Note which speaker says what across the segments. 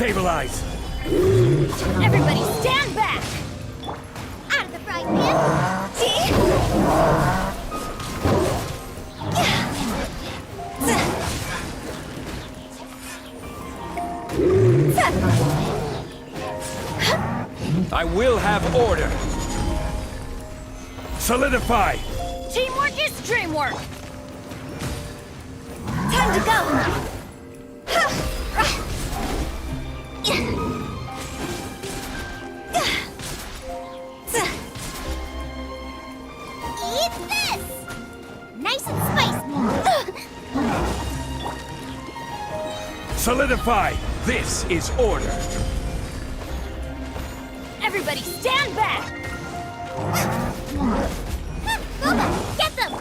Speaker 1: Stabilize!
Speaker 2: Everybody stand back! Out of the frying pan! See?
Speaker 1: I will have order! Solidify!
Speaker 2: Teamwork is dreamwork! Time to go! Eat this! Nice and spicy!
Speaker 1: Solidify! This is order!
Speaker 2: Everybody stand back! Boba, get them!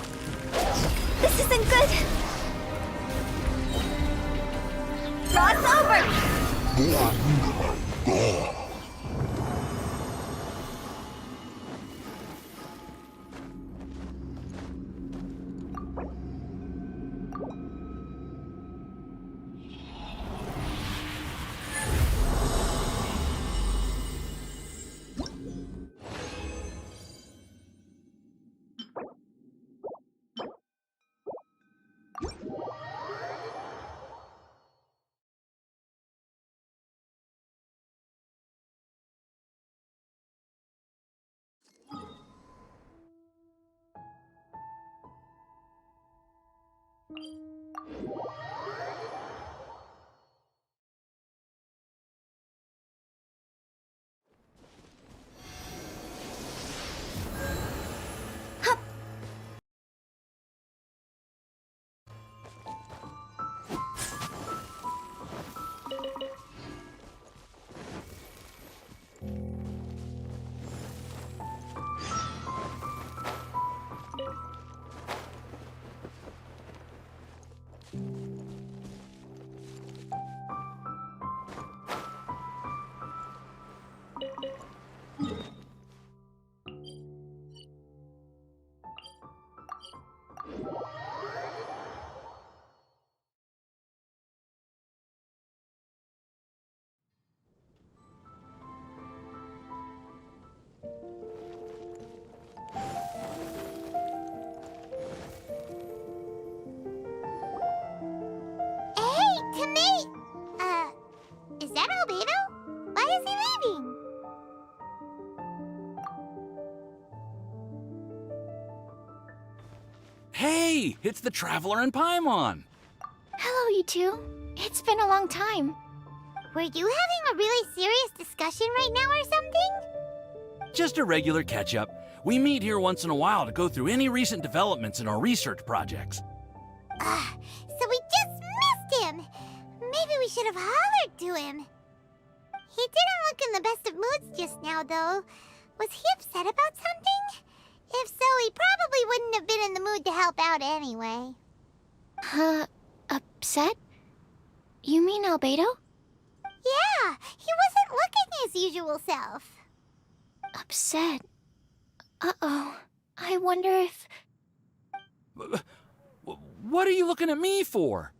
Speaker 2: This isn't good! Cross over! Is that albedo? Why is he leaving?
Speaker 3: Hey, it's the Traveler and Paimon.
Speaker 2: Hello, you two. It's been a long time. Were you having a really serious discussion right now or something?
Speaker 3: Just a regular catch-up. We meet here once in a while to go through any recent developments in our research projects.
Speaker 2: So we just missed him. Maybe we should have hollered to him. He didn't look in the best of moods just now, though. Was he upset about something? If so, he probably wouldn't have been in the mood to help out anyway. Upset? You mean albedo? Yeah, he wasn't looking his usual self. Upset? Uh-oh. I wonder if...
Speaker 3: What are you looking at me for?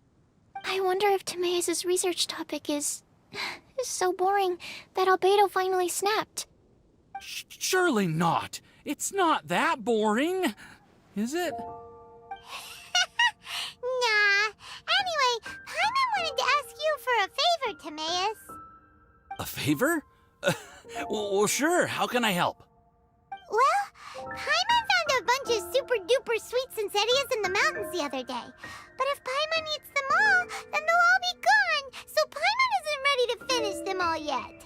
Speaker 2: I wonder if Timaeus' research topic is so boring that albedo finally snapped.
Speaker 3: Surely not. It's not that boring, is it?
Speaker 2: Nah. Anyway, Paimon wanted to ask you for a favor, Timaeus.
Speaker 3: A favor? Well, sure. How can I help?
Speaker 2: Well, Paimon found a bunch of super-duper sweet Sensetias in the mountains the other day. But if Paimon eats them all, then they'll all be gone, so Paimon isn't ready to finish them all yet.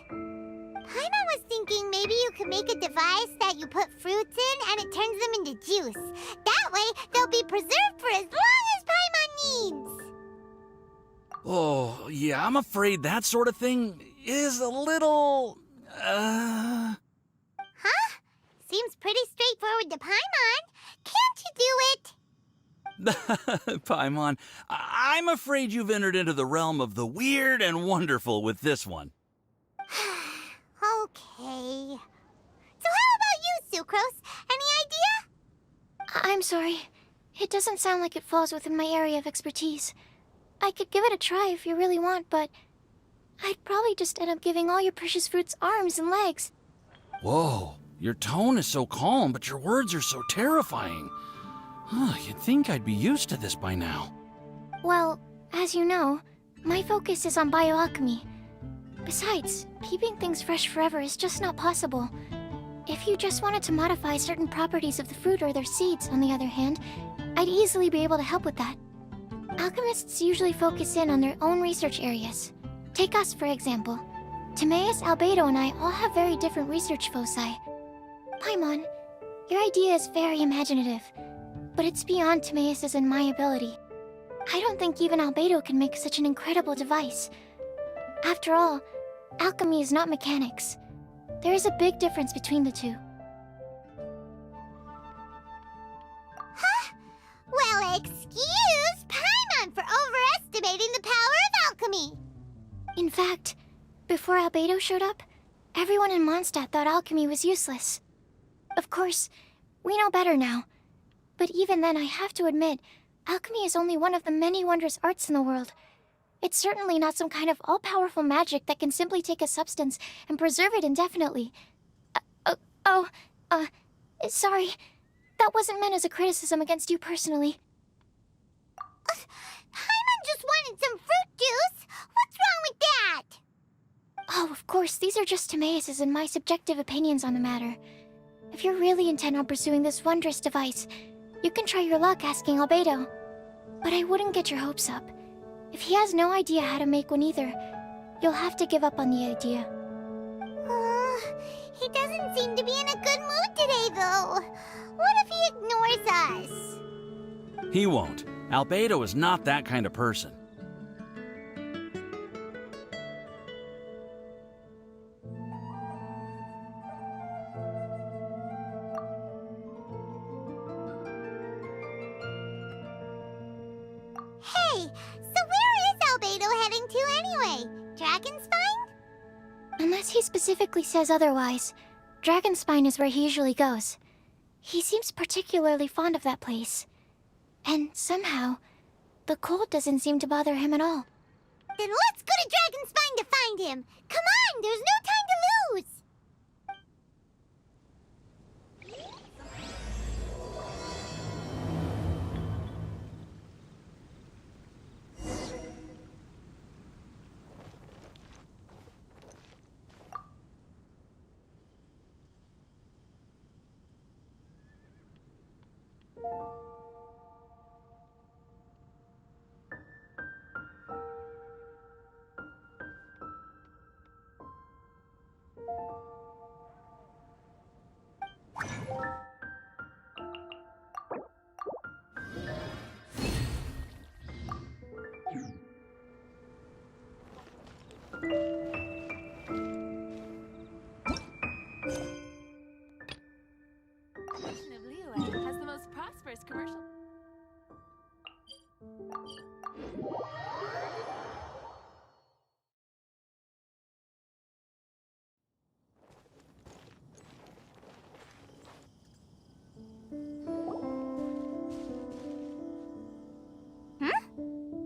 Speaker 2: Paimon was thinking maybe you could make a device that you put fruits in and it turns them into juice. That way, they'll be preserved for as long as Paimon needs.
Speaker 3: Oh, yeah, I'm afraid that sort of thing is a little...
Speaker 2: Huh? Seems pretty straightforward to Paimon. Can't you do it?
Speaker 3: Paimon, I'm afraid you've entered into the realm of the weird and wonderful with this one.
Speaker 2: Okay. So how about you, Sucrose? Any idea? I'm sorry. It doesn't sound like it falls within my area of expertise. I could give it a try if you really want, but
Speaker 4: I'd probably just end up giving all your precious fruits arms and legs.
Speaker 3: Whoa, your tone is so calm, but your words are so terrifying. You'd think I'd be used to this by now.
Speaker 4: Well, as you know, my focus is on bioalchemy. Besides, keeping things fresh forever is just not possible. If you just wanted to modify certain properties of the fruit or their seeds, on the other hand, I'd easily be able to help with that. Alchemists usually focus in on their own research areas. Take us, for example. Timaeus, Albedo, and I all have very different research foci. Paimon, your idea is very imaginative, but it's beyond Timaeus's and my ability. I don't think even Albedo can make such an incredible device. After all, alchemy is not mechanics. There is a big difference between the two.
Speaker 2: Huh? Well, excuse Paimon for overestimating the power of alchemy.
Speaker 4: In fact, before Albedo showed up, everyone in Mondstadt thought alchemy was useless. Of course, we know better now. But even then, I have to admit, alchemy is only one of the many wondrous arts in the world. It's certainly not some kind of all-powerful magic that can simply take a substance and preserve it indefinitely. Sorry. That wasn't meant as a criticism against you personally.
Speaker 2: Paimon just wanted some fruit juice. What's wrong with that?
Speaker 4: Oh, of course, these are just Timaeus's and my subjective opinions on the matter. If you're really intent on pursuing this wondrous device, you can try your luck asking Albedo. But I wouldn't get your hopes up. If he has no idea how to make one either, you'll have to give up on the idea.
Speaker 2: He doesn't seem to be in a good mood today, though. What if he ignores us?
Speaker 3: He won't. Albedo is not that kind of person.
Speaker 2: Hey, so where is Albedo heading to anyway? Dragonspine?
Speaker 4: Unless he specifically says otherwise, Dragonspine is where he usually goes. He seems particularly fond of that place. And somehow, the cold doesn't seem to bother him at all.
Speaker 2: Then let's go to Dragonspine to find him. Come on, there's no time to lose.
Speaker 5: Has the most prosperous commercial.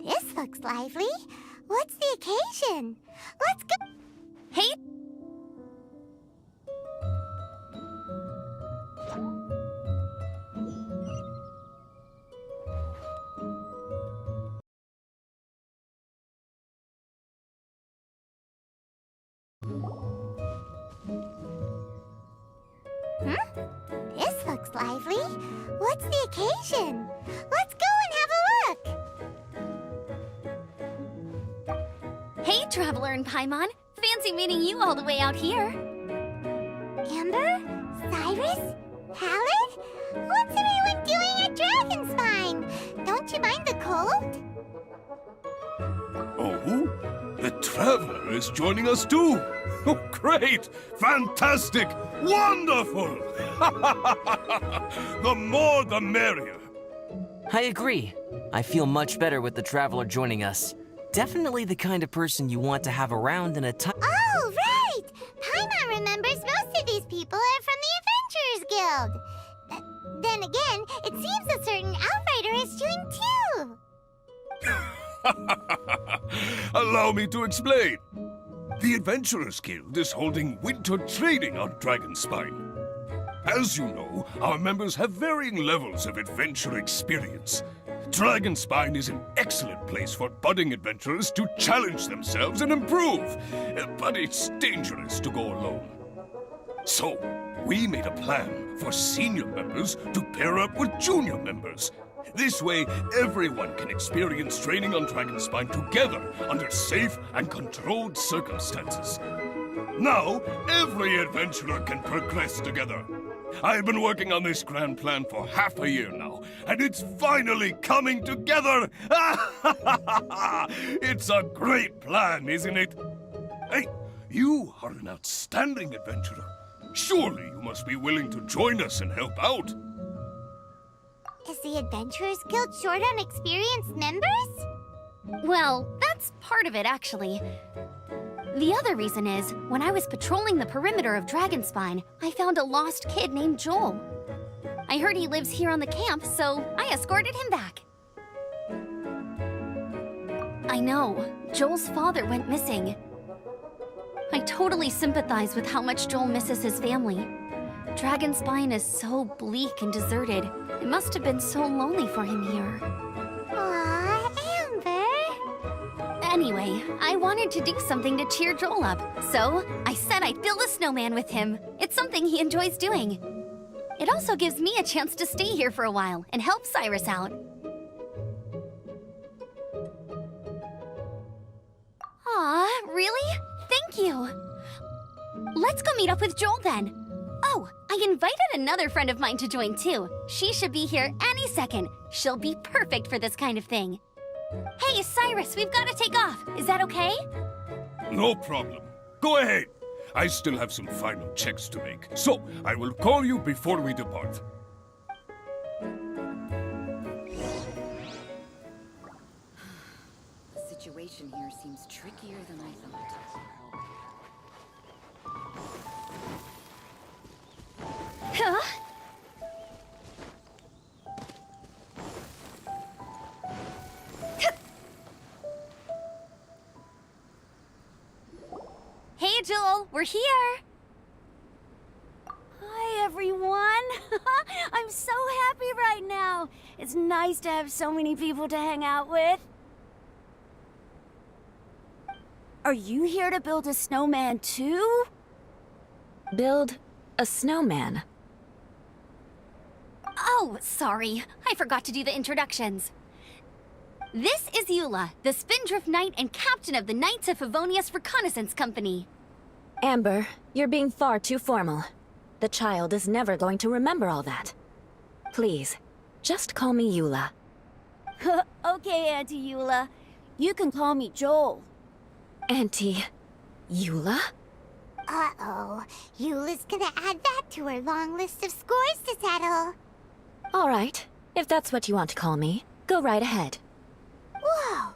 Speaker 2: This looks lively. What's the occasion? Let's go.
Speaker 5: Hey!
Speaker 2: This looks lively. What's the occasion? Let's go and have a look.
Speaker 5: Hey, Traveler and Paimon! Fancy meeting you all the way out here.
Speaker 2: Amber? Cyrus? Halid? What's everyone doing at Dragonspine? Don't you mind the cold?
Speaker 6: Oh, the Traveler is joining us too. Oh, great! Fantastic! Wonderful! The more the merrier.
Speaker 7: I agree. I feel much better with the Traveler joining us. Definitely the kind of person you want to have around in a time.
Speaker 2: Oh, right! Paimon remembers most of these people are from the Adventurers Guild. Then again, it seems a certain outrider is doing too.
Speaker 6: Allow me to explain. the Adventurers Guild is holding winter training on Dragonspine. As you know, our members have varying levels of adventure experience. Dragonspine is an excellent place for budding adventurers to challenge themselves and improve, but it's dangerous to go alone. So, we made a plan for senior members to pair up with junior members. This way, everyone can experience training on Dragonspine together under safe and controlled circumstances. Now, every adventurer can progress together. I've been working on this grand plan for half a year now, and it's finally coming together! It's a great plan, isn't it? Hey, you are an outstanding adventurer. Surely you must be willing to join us and help out.
Speaker 2: Is the Adventurers Guild short on experienced members?
Speaker 5: Well, that's part of it, actually. The other reason is, when I was patrolling the perimeter of Dragonspine, I found a lost kid named Joel. I heard he lives here on the camp, so I escorted him back. I know, Joel's father went missing. I totally sympathize with how much Joel misses his family. Dragonspine is so bleak and deserted. It must have been so lonely for him here.
Speaker 2: Aw, Amber.
Speaker 5: Anyway, I wanted to do something to cheer Joel up, so I said I'd build a snowman with him. It's something he enjoys doing. It also gives me a chance to stay here for a while and help Cyrus out. Aw, really? Thank you. Let's go meet up with Joel then. Oh, I invited another friend of mine to join too. She should be here any second. She'll be perfect for this kind of thing. Hey, Cyrus, we've got to take off. Is that okay?
Speaker 6: No problem. Go ahead. I still have some final checks to make, so I will call you before we depart.
Speaker 8: The situation here seems trickier than I thought.
Speaker 5: Huh? Hey, Joel, we're here.
Speaker 9: Hi, everyone. I'm so happy right now. It's nice to have so many people to hang out with. Are you here to build a snowman too?
Speaker 8: Build a snowman?
Speaker 5: Oh, sorry. I forgot to do the introductions. This is Eula, the Spindrift Knight and captain of the Knights of Favonius Reconnaissance Company.
Speaker 8: Amber, you're being far too formal. The child is never going to remember all that. Please, just call me Eula.
Speaker 9: Okay, Auntie Eula. You can call me Joel.
Speaker 8: Auntie Eula?
Speaker 2: Uh-oh. Eula's gonna add that to her long list of scores to settle.
Speaker 8: All right, if that's what you want to call me, go right ahead.
Speaker 2: Whoa!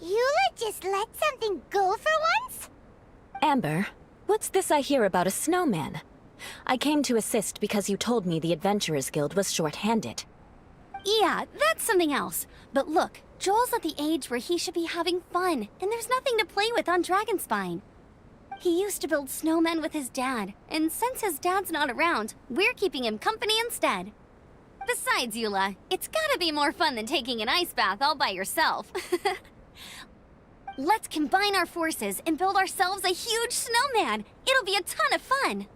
Speaker 2: Eula just let something go for once?
Speaker 8: Amber, what's this I hear about a snowman? I came to assist because you told me the Adventurers Guild was short-handed.
Speaker 5: Yeah, that's something else. But look, Joel's at the age where he should be having fun, and there's nothing to play with on Dragonspine. He used to build snowmen with his dad, and since his dad's not around, we're keeping him company instead. Besides, Eula, it's gotta be more fun than taking an ice bath all by yourself. Let's combine our forces and build ourselves a huge snowman. It'll be a ton of fun.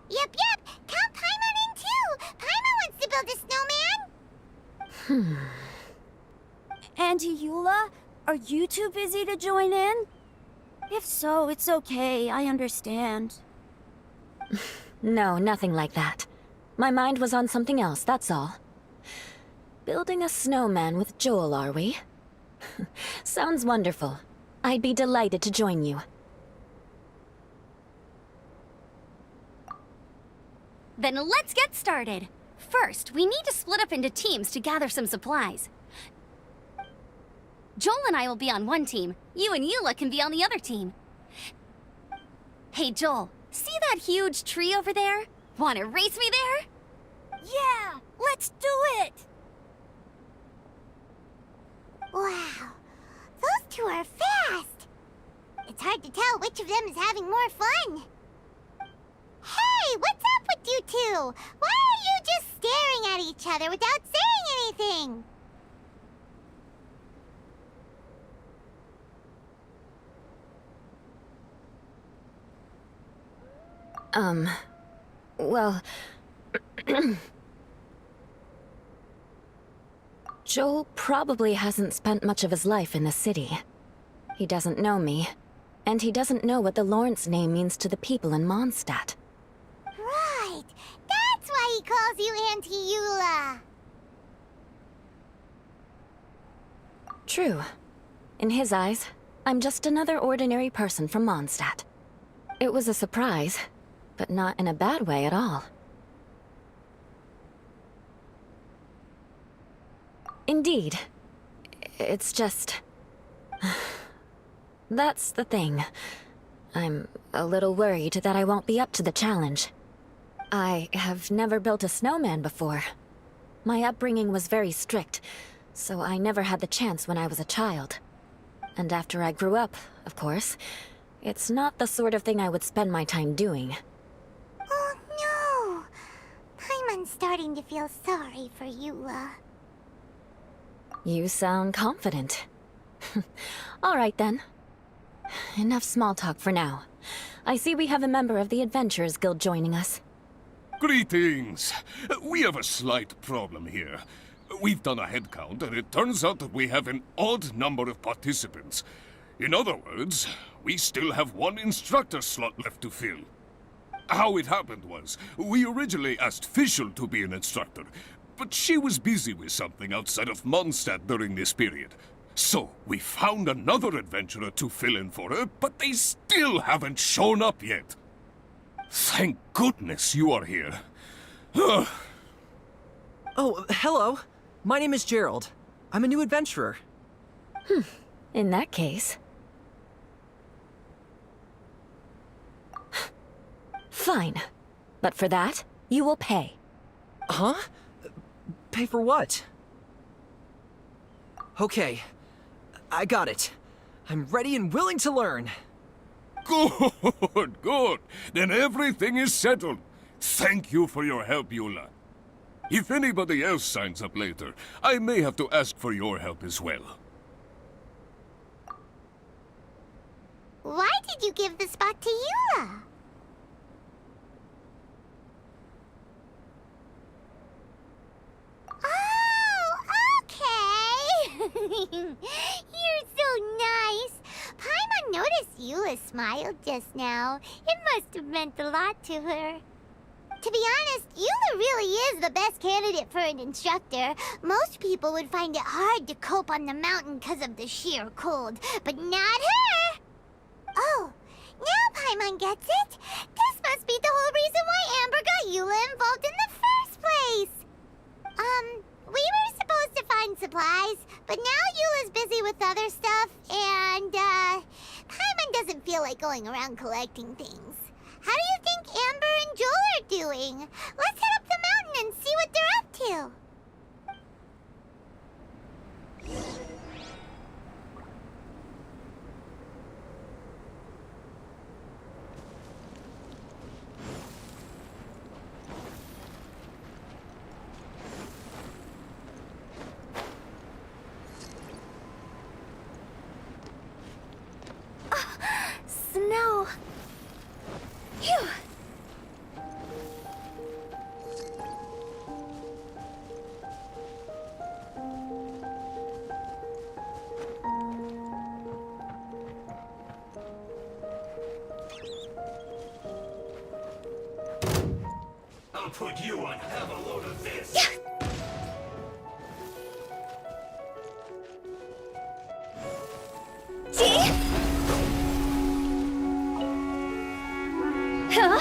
Speaker 2: Yep. Count Paimon in too. Paimon wants to build a snowman.
Speaker 9: Auntie Eula, are you too busy to join in? If so, it's okay. I understand.
Speaker 8: No, nothing like that. My mind was on something else, that's all. Building a snowman with Joel, are we? Sounds wonderful. I'd be delighted to join you.
Speaker 5: Then let's get started. First, we need to split up into teams to gather some supplies. Joel and I will be on one team. You and Eula can be on the other team. Hey, Joel, see that huge tree over there? Wanna race me there?
Speaker 9: Yeah, let's do it!
Speaker 2: Wow. Those two are it's hard to tell which of them is having more fun. Hey, what's up with you two? Why are you just staring at each other without saying anything?
Speaker 8: Well... Joel probably hasn't spent much of his life in the city. He doesn't know me, and he doesn't know what the Lawrence name means to the people in Mondstadt.
Speaker 2: Right, that's why he calls you Auntie Eula.
Speaker 8: True. In his eyes, I'm just another ordinary person from Mondstadt. It was a surprise, but not in a bad way at all. Indeed. It's just... That's the thing. I'm a little worried that I won't be up to the challenge. I have never built a snowman before. My upbringing was very strict, so I never had the chance when I was a child. And after I grew up, of course, it's not the sort of thing I would spend my time doing.
Speaker 2: Oh no! Paimon's starting to feel sorry for Eula.
Speaker 8: You sound confident. All right then. Enough small talk for now. I see we have a member of the Adventurers Guild joining us.
Speaker 6: Greetings. We have a slight problem here. We've done a head count, and it turns out that we have an odd number of participants. In other words, we still have one instructor slot left to fill. How it happened was, we originally asked Fischl to be an instructor, but she was busy with something outside of Mondstadt during this period. So, we found another adventurer to fill in for her, but they still haven't shown up yet. Thank goodness you are here.
Speaker 10: Oh, hello. My name is Gerald. I'm a new adventurer.
Speaker 8: In that case... Fine. But for that, you will pay.
Speaker 10: Huh? Pay for what? Okay. I got it. I'm ready and willing to learn.
Speaker 6: Good, good. Then everything is settled. Thank you for your help, Eula. If anybody else signs up later, I may have to ask for your help as well.
Speaker 2: Why did you give the spot to Eula? Oh, okay. You're so nice. Paimon noticed Eula smiled just now. It must have meant a lot to her. To be honest, Eula really is the best candidate for an instructor. Most people would find it hard to cope on the mountain because of the sheer cold, but not her! Oh, now Paimon gets it. This must be the whole reason why Amber got Eula involved in the first place. We were supposed to find supplies, but now Eula's busy with other stuff, and, Paimon doesn't feel like going around collecting things. How do you think Amber and Joel are doing? Let's head up the mountain and see what they're up to.
Speaker 5: Snow. Phew.
Speaker 1: I'll put you on have a load of this.
Speaker 5: See? Huh?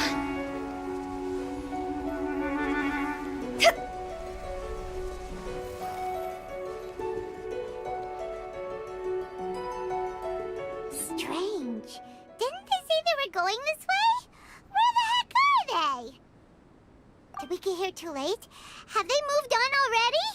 Speaker 2: Strange. Didn't they say they were going this way? Where the heck are they? Did we get here too late? Have they moved on already?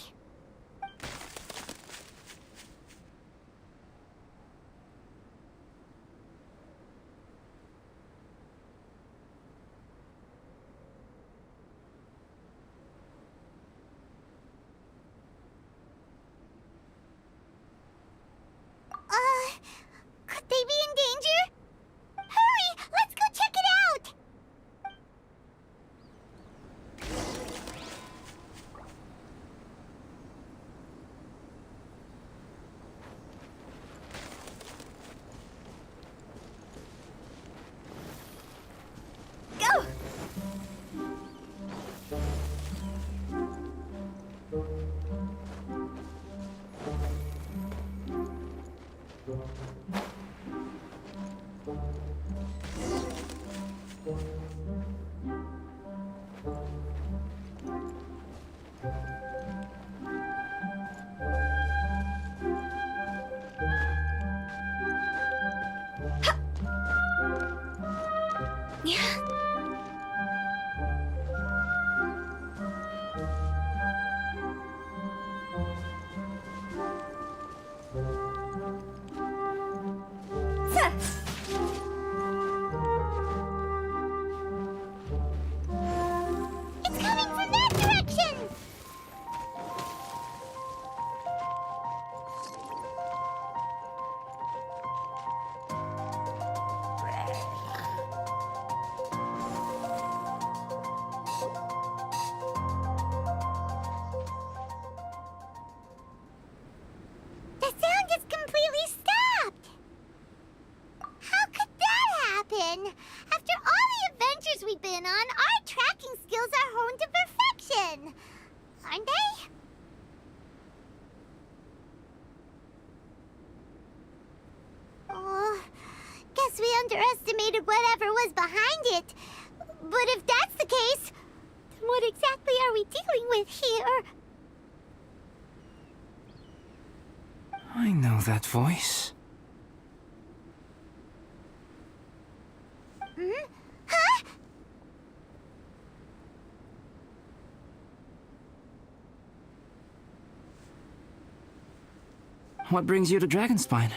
Speaker 2: It's coming from that direction! The sound just completely stopped! How could that happen? After all the adventures we've been on, our tracking skills are honed to perfection. Aren't they? Oh, guess we underestimated whatever was behind it. But if that's the case, then what exactly are we dealing with here?
Speaker 11: I know that voice.
Speaker 2: Hmm? Huh?
Speaker 11: What brings you to Dragonspine?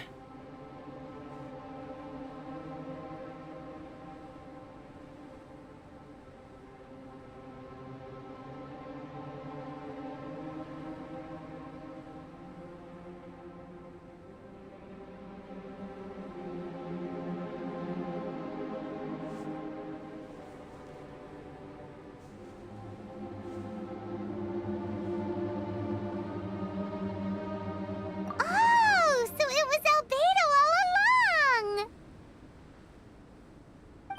Speaker 2: Oh, so it was albedo all along!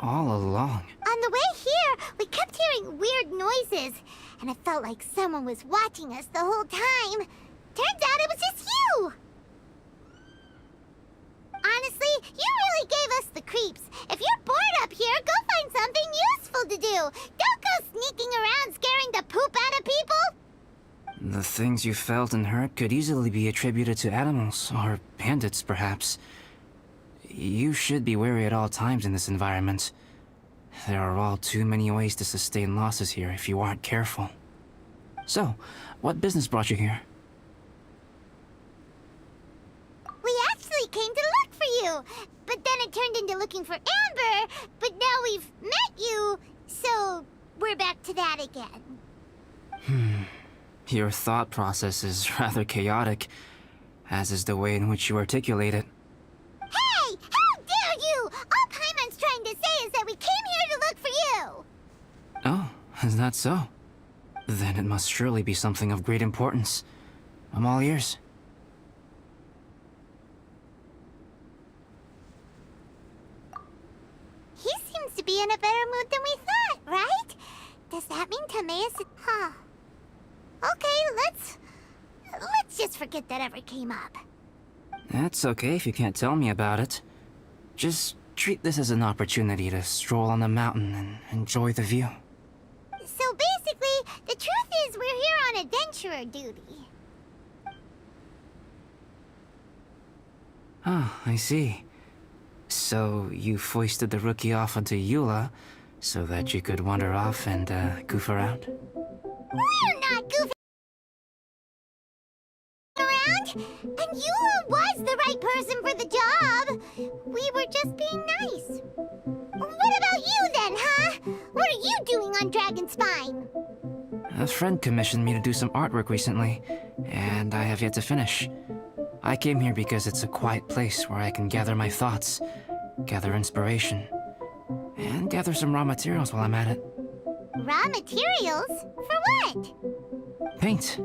Speaker 11: All along.
Speaker 2: On the way here, we kept hearing weird noises, and it felt like someone was watching us the whole time. Turns out it was just you! Honestly, you really gave us the creeps. If you're bored up here, go find something useful to do. Don't go sneaking around scaring the poop out of people.
Speaker 11: The things you felt and heard could easily be attributed to animals, or bandits, perhaps. You should be wary at all times in this environment. There are all too many ways to sustain losses here if you aren't careful. So, what business brought you here?
Speaker 2: We actually came to look for you, but then it turned into looking for Amber, but now we've met you, so we're back to that again.
Speaker 11: Your thought process is rather chaotic, as is the way in which you articulate it.
Speaker 2: Hey! How dare you! All Paimon's trying to say is that we came here to look for you!
Speaker 11: Oh, is that so? Then it must surely be something of great importance. I'm all ears.
Speaker 2: He seems to be in a better mood than we thought, right? Does that mean Timaeus... Huh. Okay, let's just forget that ever came up.
Speaker 11: That's okay if you can't tell me about it. Just treat this as an opportunity to stroll on the mountain and enjoy the view.
Speaker 2: So basically, the truth is we're here on adventurer duty.
Speaker 11: Ah, I see. So you foisted the rookie off onto Eula so that you could wander off and goof around?
Speaker 2: We're not goofing around! And Eula was the right person for the job! We were just being nice. What about you then, huh? What are you doing on Dragonspine?
Speaker 11: A friend commissioned me to do some artwork recently, and I have yet to finish. I came here because it's a quiet place where I can gather my thoughts, gather inspiration, and gather some raw materials while I'm at it.
Speaker 2: Raw materials? For what?
Speaker 11: Paint.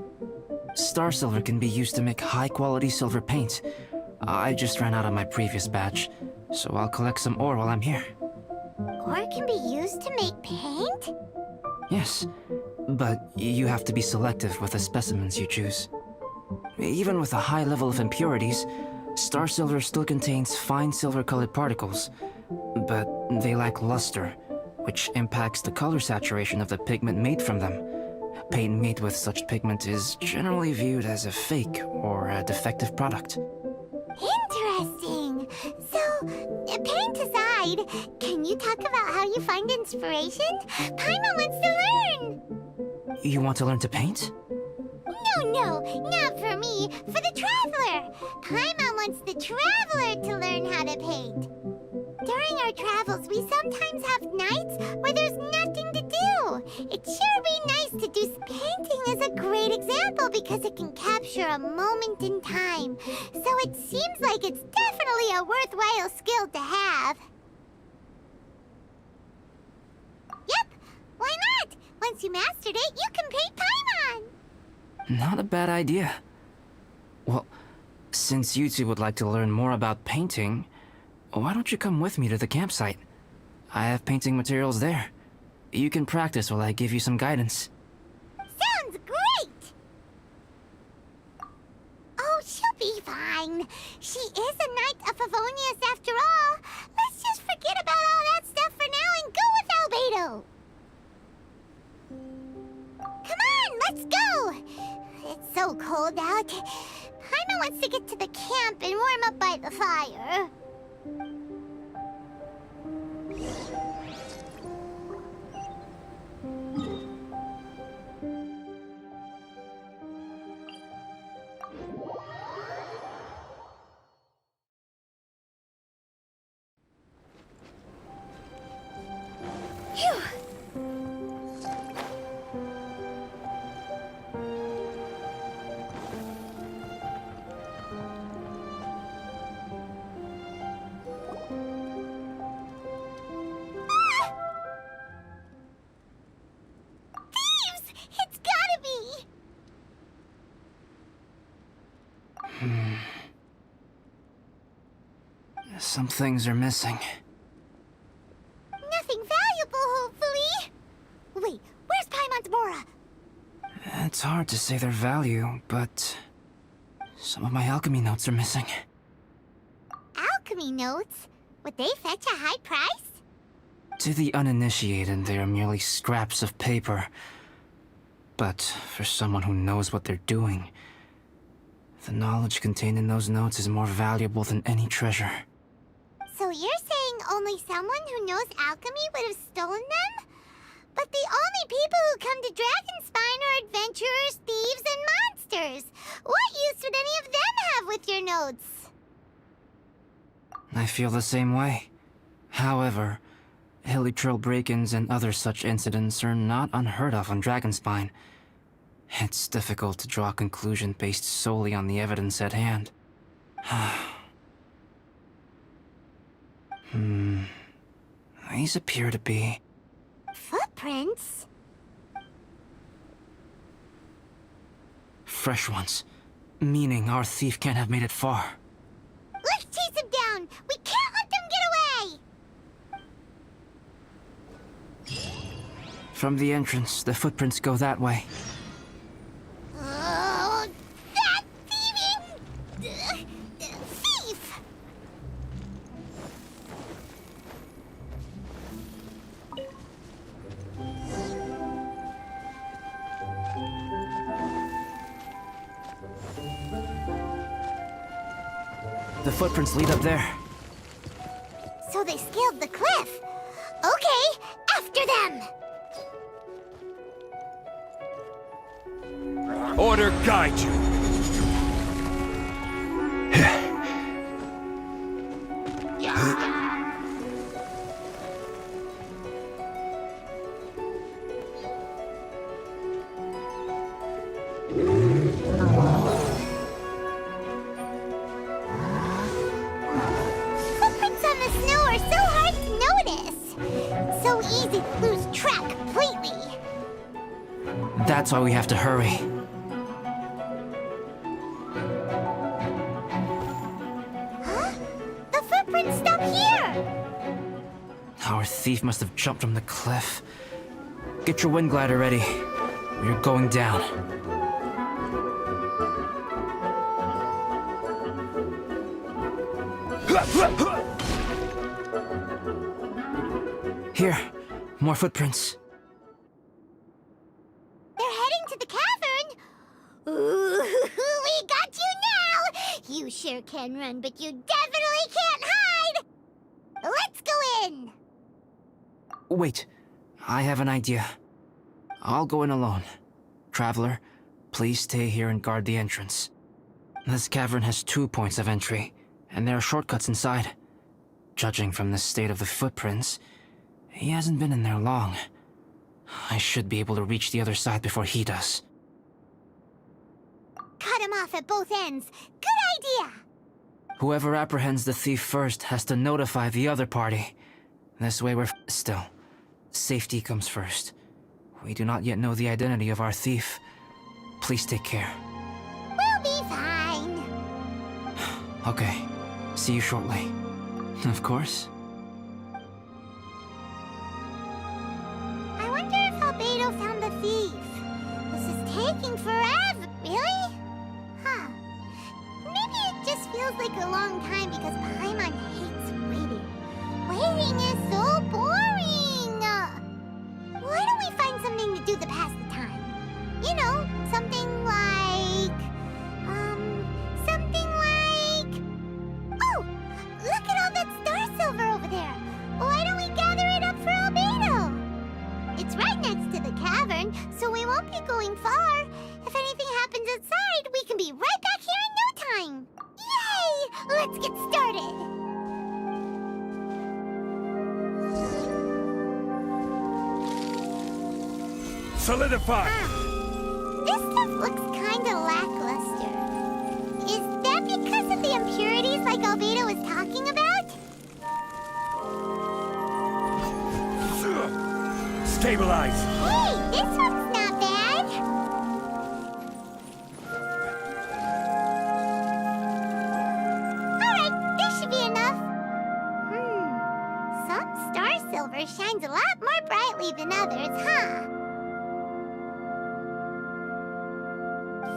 Speaker 11: Star silver can be used to make high-quality silver paint. I just ran out of my previous batch, so I'll collect some ore while I'm here.
Speaker 2: Ore can be used to make paint?
Speaker 11: Yes, but you have to be selective with the specimens you choose. Even with a high level of impurities, Star silver still contains fine silver-colored particles, but they lack luster, which impacts the color saturation of the pigment made from them. Paint made with such pigment is generally viewed as a fake or a defective product.
Speaker 2: Interesting. So, paint aside, can you talk about how you find inspiration? Paimon wants to learn!
Speaker 11: You want to learn to paint?
Speaker 2: No, not for me. For the traveler. Paimon wants the traveler to learn how to paint. During our travels, we sometimes have nights where there's nothing to do. It'd sure be nice to do. Painting is a great example because it can capture a moment in time. So it seems like it's definitely a worthwhile skill to have. Yep, why not? Once you mastered it, you can paint Paimon.
Speaker 11: Not a bad idea. Well, since you two would like to learn more about painting, why don't you come with me to the campsite? I have painting materials there. You can practice while I give you some guidance.
Speaker 2: Sounds great! Oh, she'll be fine. She is a Knight of Favonius after all. Let's just forget about all that stuff for now and go with albedo. Come on, let's go! It's so cold out. Paimon wants to get to the camp and warm up by the fire.
Speaker 11: Some things are missing.
Speaker 2: Nothing valuable, hopefully. Wait, where's Paimon's Mora?
Speaker 11: It's hard to say their value, but some of my alchemy notes are missing.
Speaker 2: Alchemy notes? Would they fetch a high price?
Speaker 11: To the uninitiated, they are merely scraps of paper. But for someone who knows what they're doing, the knowledge contained in those notes is more valuable than any treasure.
Speaker 2: So you're saying only someone who knows alchemy would have stolen them? But the only people who come to Dragonspine are adventurers, thieves, and monsters. What use would any of them have with your notes?
Speaker 11: I feel the same way. However, hilly trail break-ins and other such incidents are not unheard of on Dragonspine. It's difficult to draw a conclusion based solely on the evidence at hand. These appear to be...
Speaker 2: Footprints?
Speaker 11: fresh ones. Meaning our thief can't have made it far.
Speaker 2: Let's chase him down! We can't let them get away!
Speaker 11: From the entrance, the footprints go that way.
Speaker 2: Oh, that thieving... thief!
Speaker 11: The footprints lead up there.
Speaker 2: So they scaled the cliff. Okay, after them!
Speaker 6: Order guide you.
Speaker 2: Footprints on the snow are so hard to notice. So easy to lose track completely.
Speaker 11: That's why we have to hurry.
Speaker 2: Huh? The footprints stop here!
Speaker 11: Our thief must have jumped from the cliff. Get your wind glider ready. We're going down. Here, more footprints.
Speaker 2: They're heading to the cavern. Ooh, we got you now. You sure can run, but you definitely can't hide. Let's go in.
Speaker 11: Wait, I have an idea. I'll go in alone. Traveler, please stay here and guard the entrance. This cavern has 2 points of entry, and there are shortcuts inside. Judging from the state of the footprints, he hasn't been in there long. I should be able to reach the other side before he does.
Speaker 2: Cut him off at both ends. Good idea.
Speaker 11: Whoever apprehends the thief first has to notify the other party. This way we're still. Safety comes first. We do not yet know the identity of our thief. Please take care.
Speaker 2: We'll be fine.
Speaker 11: Okay. See you shortly. Of course.
Speaker 2: I wonder if Albedo found the thief. This is taking forever. Really? Huh. Maybe it just feels like a long time because Paimon hates waiting. Waiting is so boring. Why don't we find something to do to pass the time? You know, something like... Oh! Look at all that star silver over there! Why don't we gather it up for Albedo? It's right next to the cavern, so we won't be going far. If anything happens outside, we can be right back here in no time! Yay! Let's get started!
Speaker 6: Solidify!
Speaker 2: This stuff looks kinda lackluster. Is that because of the impurities like Albedo was talking about?
Speaker 6: Stabilize!
Speaker 2: Hey, this one's not bad! Alright, this should be enough. Some star silver shines a lot more brightly than others, huh?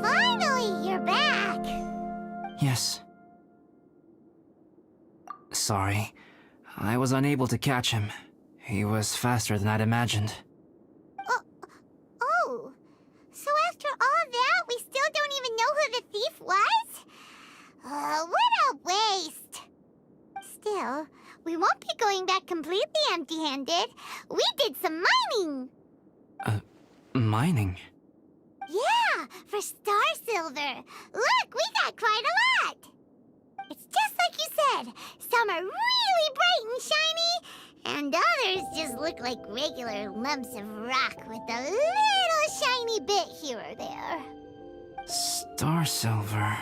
Speaker 2: Finally, you're back!
Speaker 11: Yes. Sorry. I was unable to catch him. He was faster than I'd imagined.
Speaker 2: Oh, so after all that, we still don't even know who the thief was? What a waste! Still, we won't be going back completely empty-handed. We did some mining!
Speaker 11: Mining?
Speaker 2: Yeah, for star silver. Look, we got quite a lot! It's just like you said. Some are really bright and shiny, and others just look like regular lumps of rock with a little shiny bit here or there.
Speaker 11: Star silver.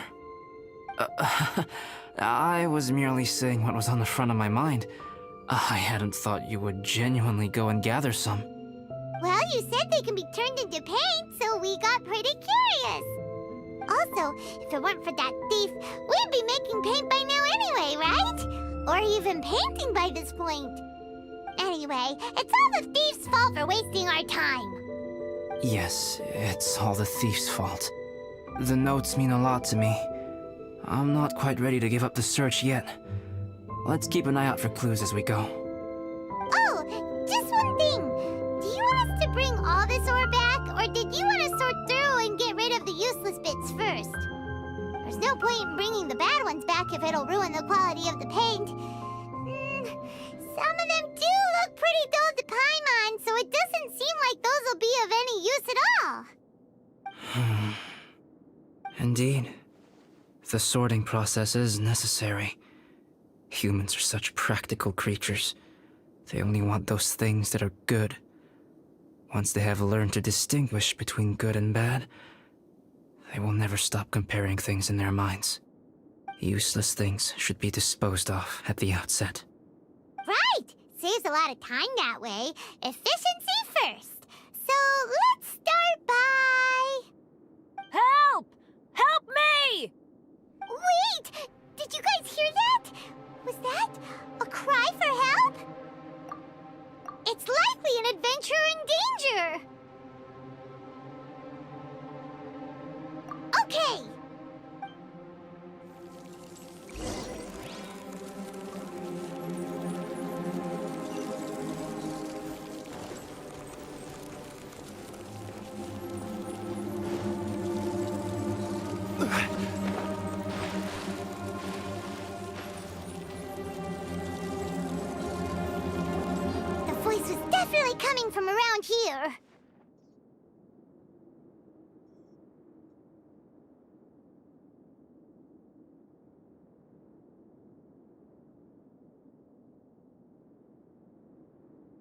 Speaker 11: I was merely saying what was on the front of my mind. I hadn't thought you would genuinely go and gather some.
Speaker 2: Well, you said they can be turned into paint, so we got pretty curious. Also, if it weren't for that thief, we'd be making paint by now anyway, right? Or even painting by this point. Anyway, it's all the thief's fault for wasting our time.
Speaker 11: Yes, it's all the thief's fault. The notes mean a lot to me. I'm not quite ready to give up the search yet. Let's keep an eye out for clues as we go.
Speaker 2: Oh, just one thing. Do you want us to bring all this ore back, or did you want to sort through and get rid of the useless bits first? There's no point in bringing the bad ones back if it'll ruin the quality of the paint. Some of them do look pretty dull to Paimon, so it doesn't seem like those will be of any use at all.
Speaker 11: Indeed. The sorting process is necessary. Humans are such practical creatures. They only want those things that are good. Once they have learned to distinguish between good and bad, they will never stop comparing things in their minds. Useless things should be disposed of at the outset.
Speaker 2: Right! Saves a lot of time that way. Efficiency first. So let's start by...
Speaker 9: Help! Help me!
Speaker 2: Wait! Did you guys hear that? Was that a cry for help? It's likely an adventurer in danger! Okay! definitely coming from around here.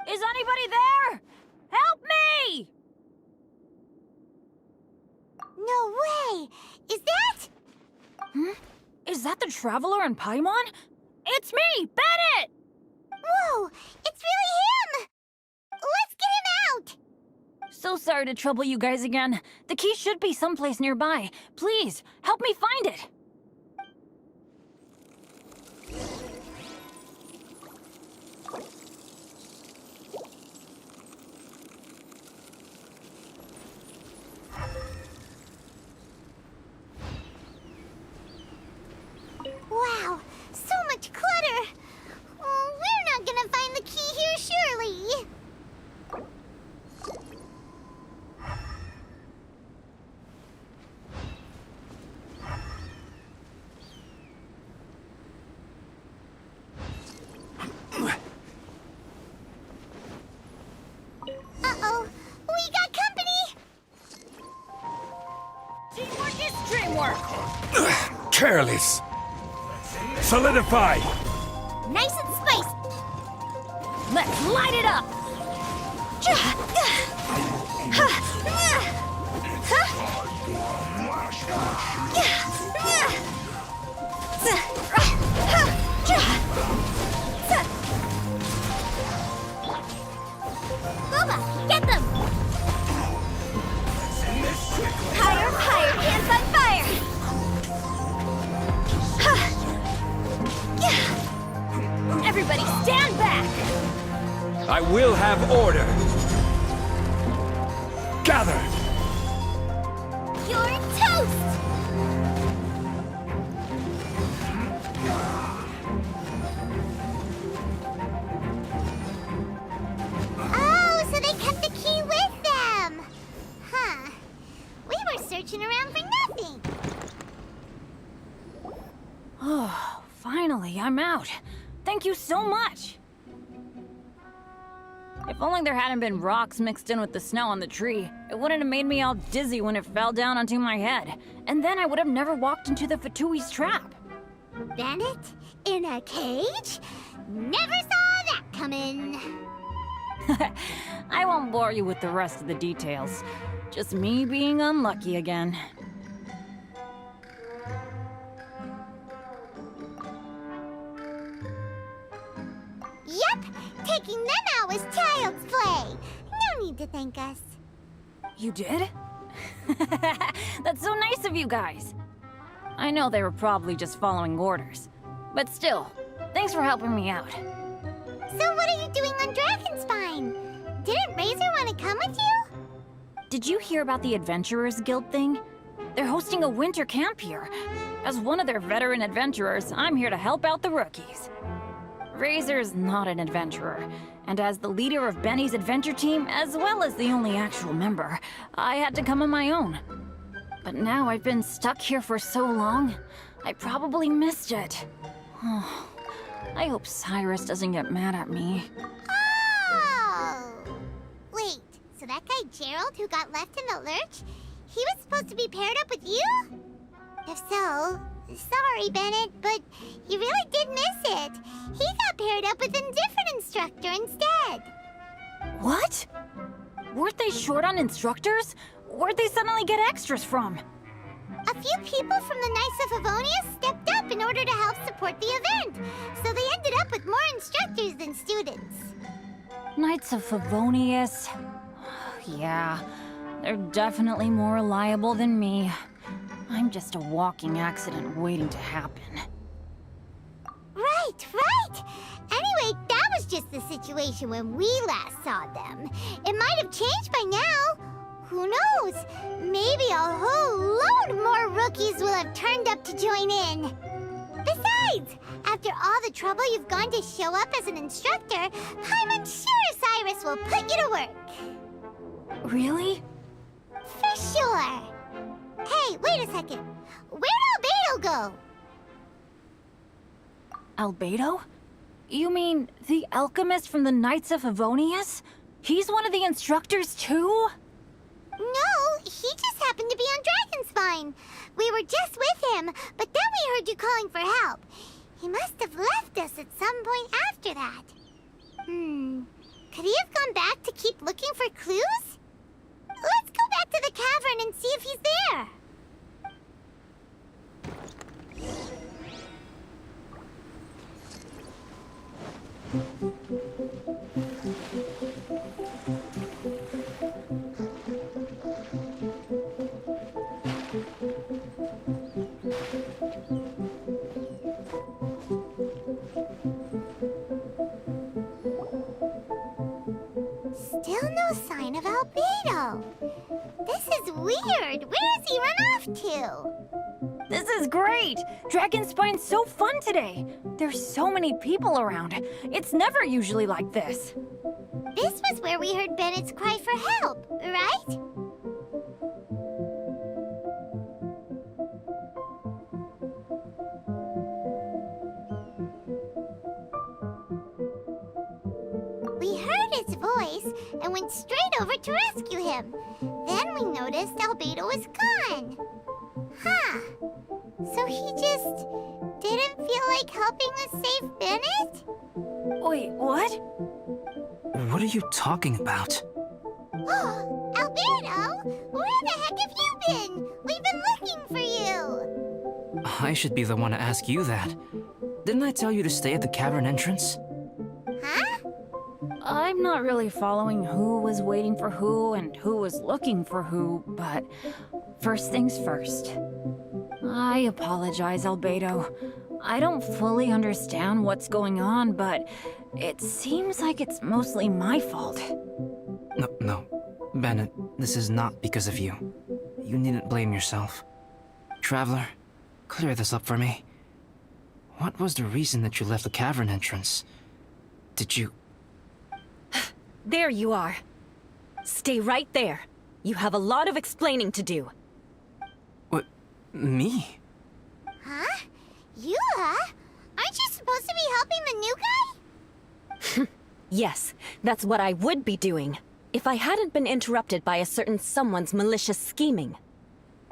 Speaker 9: Is anybody there? Help me!
Speaker 2: No way! Is that?
Speaker 9: Is that the Traveler and Paimon? It's me, Bennett!
Speaker 2: Whoa! It's really him! Let's get him out!
Speaker 9: So sorry to trouble you guys again. The key should be someplace nearby. Please, help me find it.
Speaker 2: Wow, so much clutter! Oh, we're not gonna find the key here, surely! Uh-oh, we got company!
Speaker 9: Teamwork is dreamwork!
Speaker 6: Careless. Solidify.
Speaker 2: Nice and spiced!
Speaker 9: Let's light it up!
Speaker 2: Boba, get them!
Speaker 9: Higher, higher, hands on fire! Everybody stand back!
Speaker 10: I will have order. Gather.
Speaker 2: You're toast! Oh, so they kept the key with them! Huh. We were searching around for nothing.
Speaker 9: Oh, finally, I'm out. Thank you so much! If only there hadn't been rocks mixed in with the snow on the tree, it wouldn't have made me all dizzy when it fell down onto my head. And then I would have never walked into the Fatui's trap.
Speaker 2: Bandit? In a cage? Never saw that coming.
Speaker 9: I won't bore you with the rest of the details. Just me being unlucky again.
Speaker 2: Yep, taking them out was child's play. No need to thank us.
Speaker 9: You did? That's so nice of you guys. I know they were probably just following orders. But still, thanks for helping me out.
Speaker 2: So what are you doing on Dragonspine? Didn't Razor want to come with you?
Speaker 9: Did you hear about the Adventurers Guild thing? They're hosting a winter camp here. As one of their veteran adventurers, I'm here to help out the rookies. Razor's not an adventurer, and as the leader of Benny's adventure team, as well as the only actual member, I had to come on my own. But now I've been stuck here for so long, I probably missed it. Oh, I hope Cyrus doesn't get mad at me.
Speaker 2: Oh! Wait, so that guy Gerald who got left in the lurch, he was supposed to be paired up with you? If so, sorry, Bennett, but you really did miss it. He got paired up with a different instructor instead.
Speaker 9: What? Weren't they short on instructors? Where'd they suddenly get extras from?
Speaker 2: A few people from the Knights of Favonius stepped up in order to help support the event, so they ended up with more instructors than students.
Speaker 9: Knights of Favonius? Yeah, they're definitely more reliable than me. I'm just a walking accident waiting to happen.
Speaker 2: Right, right! Anyway, that was just the situation when we last saw them. It might have changed by now. Who knows? Maybe a whole load more rookies will have turned up to join in. Besides, after all the trouble you've gone to show up as an instructor, I'm sure Cyrus will put you to work.
Speaker 9: Really?
Speaker 2: For sure. Hey, wait a second. Where'd Albedo go?
Speaker 9: Albedo? You mean the alchemist from the Knights of Favonius? He's one of the instructors too?
Speaker 2: No, he just happened to be on Dragonspine. We were just with him, but then we heard you calling for help. He must have left us at some point after that. Could he have gone back to keep looking for clues? Let's go back to the cavern and see if he's there. Still no sign of albedo. This is weird. Where has he run off to?
Speaker 9: This is great! Dragonspine's so fun today! There's so many people around. It's never usually like this.
Speaker 2: This was where we heard Bennett's cry for help, right? We heard his voice and went straight over to rescue him. Then we noticed albedo was gone. Huh. So he just didn't feel like helping us save Bennett?
Speaker 9: Wait, what?
Speaker 11: What are you talking about?
Speaker 2: Oh, albedo! Where the heck have you been? We've been looking for you!
Speaker 11: I should be the one to ask you that. Didn't I tell you to stay at the cavern entrance?
Speaker 2: Huh?
Speaker 9: I'm not really following who was waiting for who and who was looking for who, but first things first. I apologize, albedo. I don't fully understand what's going on, but it seems like it's mostly my fault.
Speaker 11: No. Bennett, this is not because of you. You needn't blame yourself. Traveler, clear this up for me. What was the reason that you left the cavern entrance? Did you...
Speaker 8: There you are. Stay right there. You have a lot of explaining to do.
Speaker 11: What? Me?
Speaker 2: Huh? You, huh? Aren't you supposed to be helping the new guy?
Speaker 8: Yes, that's what I would be doing, if I hadn't been interrupted by a certain someone's malicious scheming.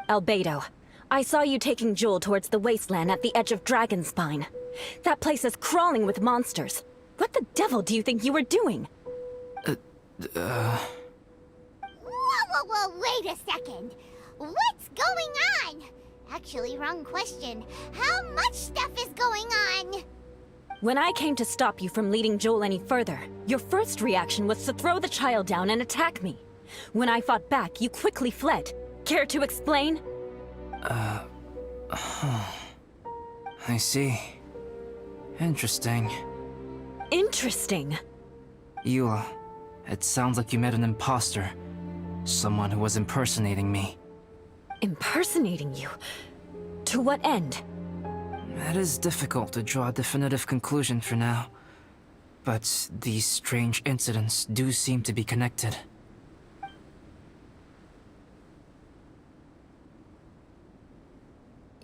Speaker 8: Albedo, I saw you taking Jewel towards the wasteland at the edge of Dragonspine. That place is crawling with monsters. What the devil do you think you were doing?
Speaker 2: Whoa, wait a second. What's going on? Actually, wrong question. How much stuff is going on?
Speaker 8: When I came to stop you from leading Joel any further, your first reaction was to throw the child down and attack me. When I fought back, you quickly fled. Care to explain?
Speaker 11: I see. Interesting.
Speaker 8: Interesting.
Speaker 11: Eula, it sounds like you met an imposter. Someone who was impersonating me.
Speaker 8: Impersonating you? To what end?
Speaker 11: It is difficult to draw a definitive conclusion for now. But these strange incidents do seem to be connected.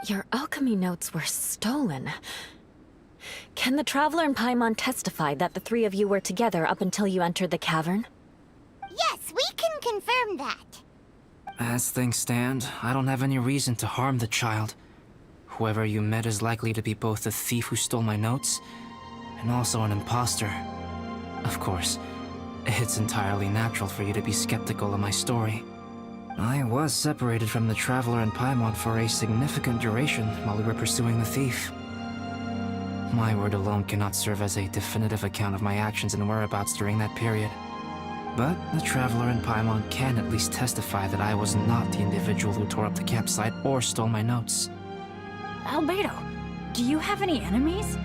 Speaker 8: Your alchemy notes were stolen. Can the Traveler and Paimon testify that the three of you were together up until you entered the cavern?
Speaker 2: Yes, we can confirm that.
Speaker 11: As things stand, I don't have any reason to harm the child. Whoever you met is likely to be both the thief who stole my notes, and also an imposter. Of course, it's entirely natural for you to be skeptical of my story. I was separated from the Traveler and Paimon for a significant duration while we were pursuing the thief. My word alone cannot serve as a definitive account of my actions and whereabouts during that period. But the Traveler and Paimon can at least testify that I was not the individual who tore up the campsite or stole my notes.
Speaker 9: Albedo, do you have any enemies?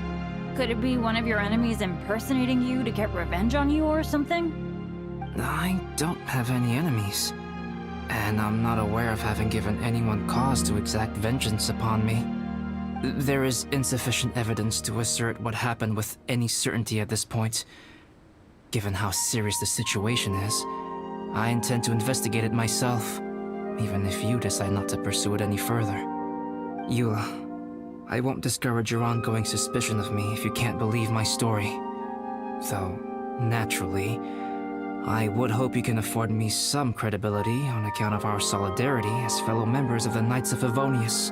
Speaker 9: Could it be one of your enemies impersonating you to get revenge on you or something?
Speaker 11: I don't have any enemies. And I'm not aware of having given anyone cause to exact vengeance upon me. There is insufficient evidence to assert what happened with any certainty at this point. Given how serious the situation is, I intend to investigate it myself, even if you decide not to pursue it any further. Eula, I won't discourage your ongoing suspicion of me if you can't believe my story. Though, naturally, I would hope you can afford me some credibility on account of our solidarity as fellow members of the Knights of Favonius.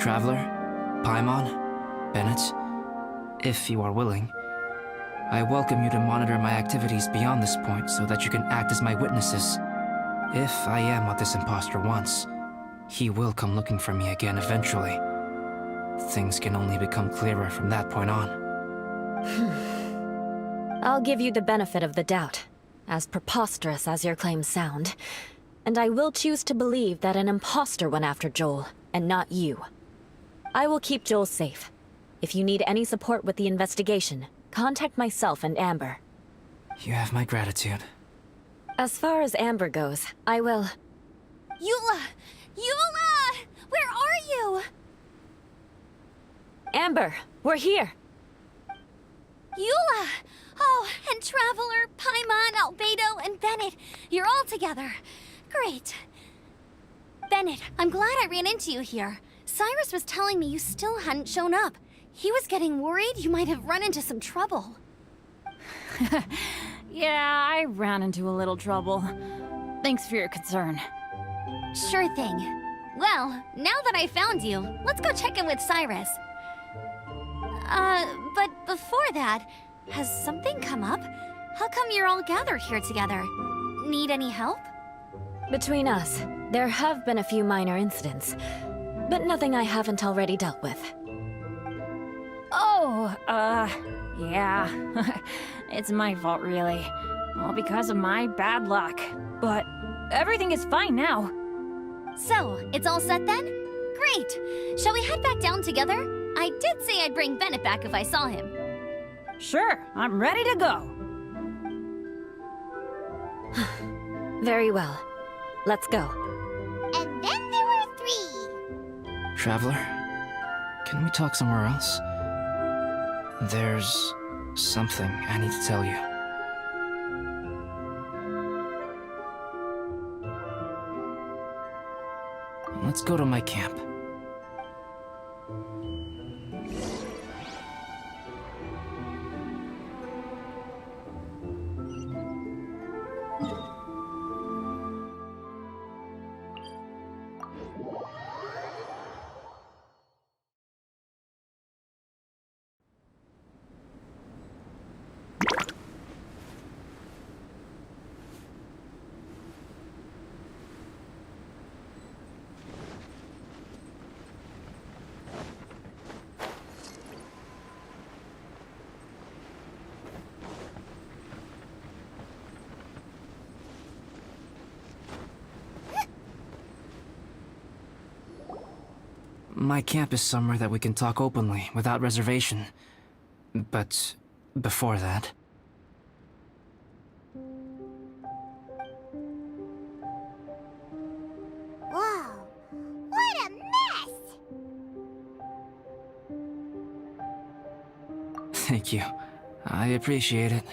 Speaker 11: Traveler, Paimon, Bennett, if you are willing, I welcome you to monitor my activities beyond this point so that you can act as my witnesses. If I am what this imposter wants, he will come looking for me again eventually. Things can only become clearer from that point on.
Speaker 8: I'll give you the benefit of the doubt, as preposterous as your claims sound. And I will choose to believe that an imposter went after Joel, and not you. I will keep Joel safe. If you need any support with the investigation, contact myself and Amber.
Speaker 11: You have my gratitude.
Speaker 8: As far as Amber goes, I will...
Speaker 5: Eula! Eula! Where are you?
Speaker 8: Amber, we're here!
Speaker 5: Eula! Oh, and Traveler, Paimon, Albedo, and Bennett. You're all together. Great. Bennett, I'm glad I ran into you here. Cyrus was telling me you still hadn't shown up. He was getting worried you might have run into some trouble.
Speaker 9: Yeah, I ran into a little trouble. Thanks for your concern.
Speaker 5: Sure thing. Well, now that I found you, let's go check in with Cyrus. But before that, has something come up? How come you're all gathered here together? Need any help?
Speaker 8: Between us, there have been a few minor incidents, but nothing I haven't already dealt with.
Speaker 9: Oh, yeah. It's my fault, really. All because of my bad luck. But everything is fine now.
Speaker 5: So, it's all set then? Great! Shall we head back down together? I did say I'd bring Bennett back if I saw him.
Speaker 9: Sure, I'm ready to go.
Speaker 8: Very well. Let's go.
Speaker 2: And then there were 3.
Speaker 11: Traveler, can we talk somewhere else? There's something I need to tell you. Let's go to my camp. My camp is somewhere that we can talk openly, without reservation. But before that...
Speaker 2: Whoa, what a mess!
Speaker 11: Thank you. I appreciate it.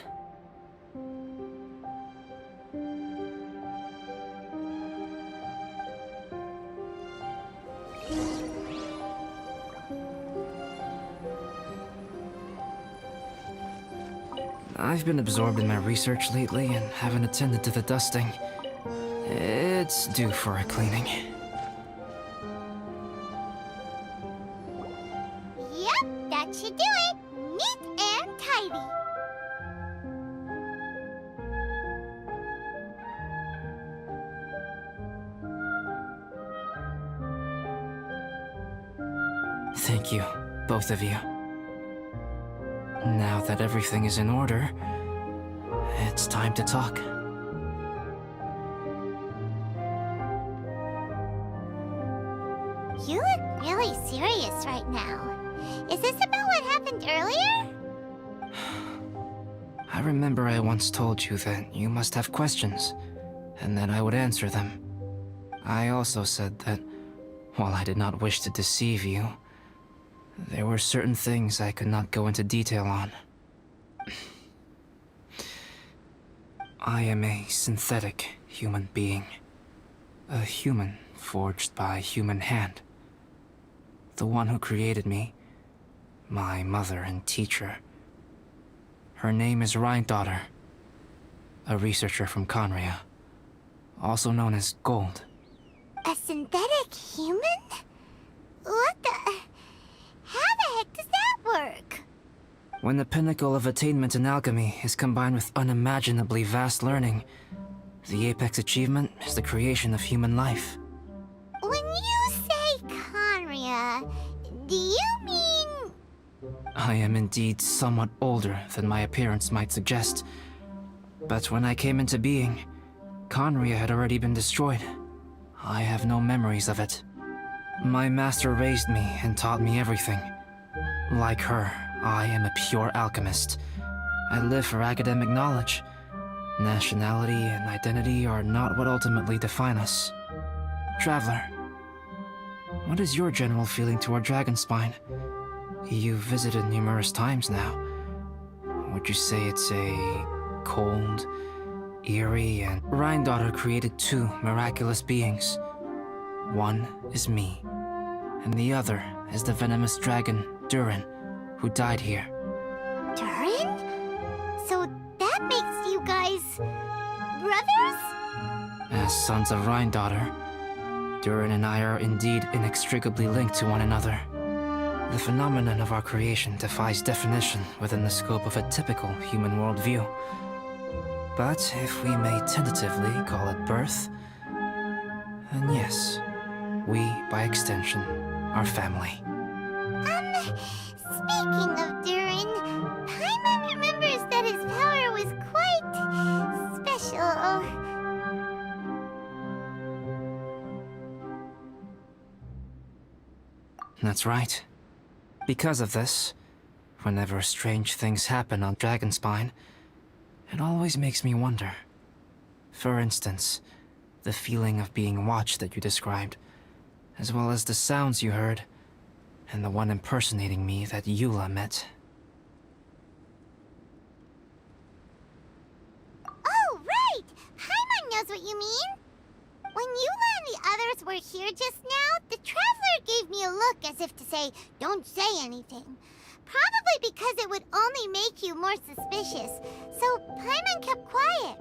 Speaker 11: I've been absorbed in my research lately and haven't attended to the dusting. It's due for a cleaning.
Speaker 2: Yep, that should do it. Neat and tidy.
Speaker 11: Thank you, both of you. Now that everything is in order, it's time to talk.
Speaker 2: You look really serious right now. Is this about what happened earlier?
Speaker 11: I remember I once told you that you must have questions, and that I would answer them. I also said that, while I did not wish to deceive you, there were certain things I could not go into detail on. I am a synthetic human being. A human forged by a human hand. The one who created me, my mother and teacher. Her name is Rhine-daughter. a researcher from Conria, also known as Gold.
Speaker 2: A synthetic human? What the... How the heck does that work?
Speaker 11: When the pinnacle of attainment in alchemy is combined with unimaginably vast learning, the apex achievement is the creation of human life.
Speaker 2: When you say Conria, do you mean...
Speaker 11: I am indeed somewhat older than my appearance might suggest. But when I came into being, Conria had already been destroyed. I have no memories of it. My master raised me and taught me everything. Like her, I am a pure alchemist. I live for academic knowledge. Nationality and identity are not what ultimately define us. Traveler, what is your general feeling toward Dragonspine? You've visited numerous times now. Would you say it's a cold, eerie, and Rhine-daughter created two miraculous beings? One is me, and the other is the venomous dragon, Durin, who died here.
Speaker 2: Durin? So that makes you guys... brothers?
Speaker 11: As sons of Rhine-daughter, Durin and I are indeed inextricably linked to one another. The phenomenon of our creation defies definition within the scope of a typical human worldview. But if we may tentatively call it birth, then yes, we, by extension, are family.
Speaker 2: Speaking of Durin, Paimon remembers that his power was quite... special.
Speaker 11: That's right. Because of this, whenever strange things happen on Dragonspine, it always makes me wonder. For instance, the feeling of being watched that you described, as well as the sounds you heard, and the one impersonating me that Eula met.
Speaker 2: Oh, right! Paimon knows what you mean! When Eula and the others were here just now, the Traveler gave me a look as if to say, don't say anything. Probably because it would only make you more suspicious, so Paimon kept quiet.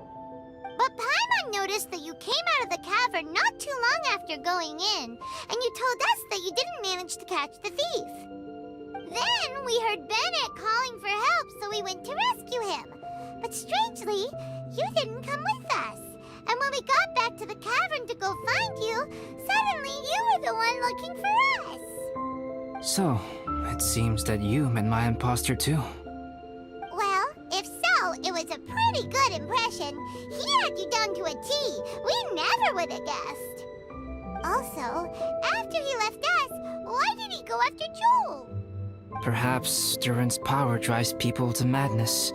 Speaker 2: But Paimon noticed that you came out of the cavern not too long after going in, and you told us that you didn't manage to catch the thief. Then we heard Bennett calling for help, so we went to rescue him. But strangely, you didn't come with us. And when we got back to the cavern to go find you, suddenly you were the one looking for us.
Speaker 11: So, it seems that you met my imposter too.
Speaker 2: Well, if so, it was a pretty good impression. He had you down to a T. We never would have guessed. Also, after he left us, why did he go after Joel?
Speaker 11: Perhaps Durin's power drives people to madness.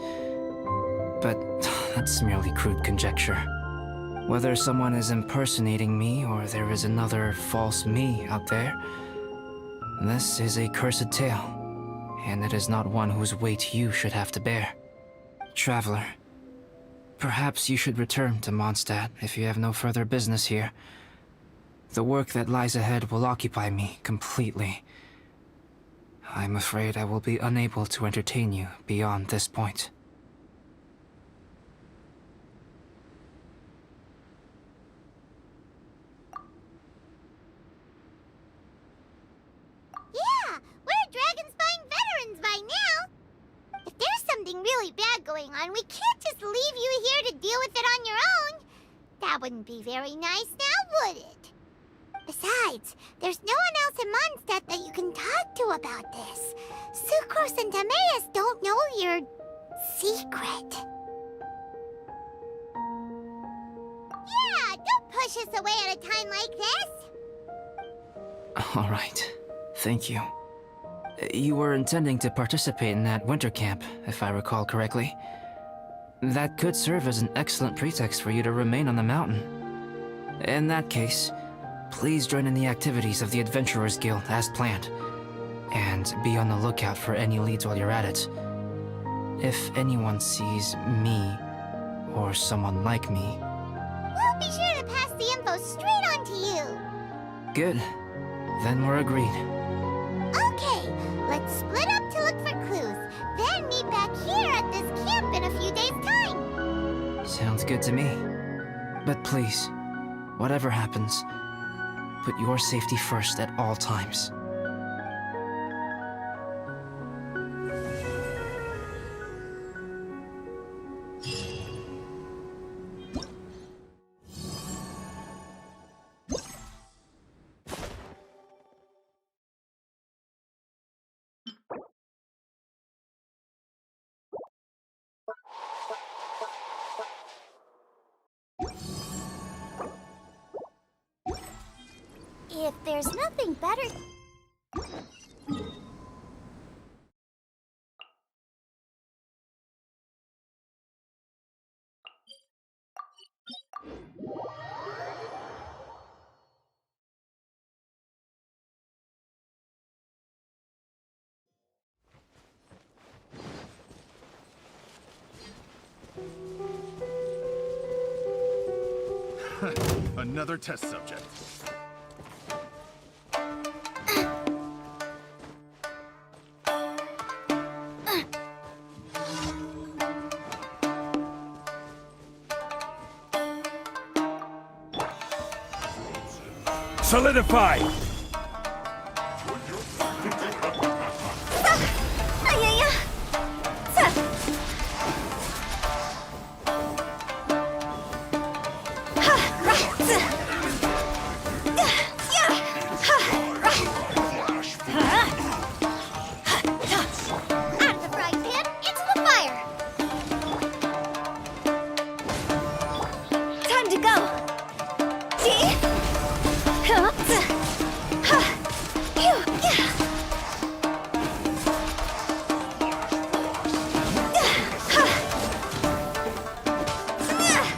Speaker 11: But that's merely crude conjecture. Whether someone is impersonating me or there is another false me out there, this is a cursed tale, and it is not one whose weight you should have to bear. Traveler, perhaps you should return to Mondstadt if you have no further business here. The work that lies ahead will occupy me completely. I'm afraid I will be unable to entertain you beyond this point.
Speaker 2: Yeah, we're Dragonspine veterans by now. If there's something really bad going on, we can't just leave you here to deal with it on your own. That wouldn't be very nice now, would it? Besides, there's no one else in Mondstadt that you can talk to about this. Sucrose and Timaeus don't know your secret. Yeah, don't push us away at a time like this.
Speaker 11: All right. Thank you. You were intending to participate in that winter camp, if I recall correctly. That could serve as an excellent pretext for you to remain on the mountain. In that case, please join in the activities of the Adventurers Guild as planned. And be on the lookout for any leads while you're at it. If anyone sees me, or someone like me...
Speaker 2: We'll be sure to pass the info straight on to you.
Speaker 11: Good. Then we're agreed.
Speaker 2: Okay, let's split up to look for clues, then meet back here at this camp in a few days' time.
Speaker 11: Sounds good to me. But please, whatever happens, put your safety first at all times.
Speaker 2: If there's nothing better...
Speaker 1: Another test subject.
Speaker 6: Solidify!
Speaker 2: Out of the frying pan, into the fire!
Speaker 5: Time to go! See?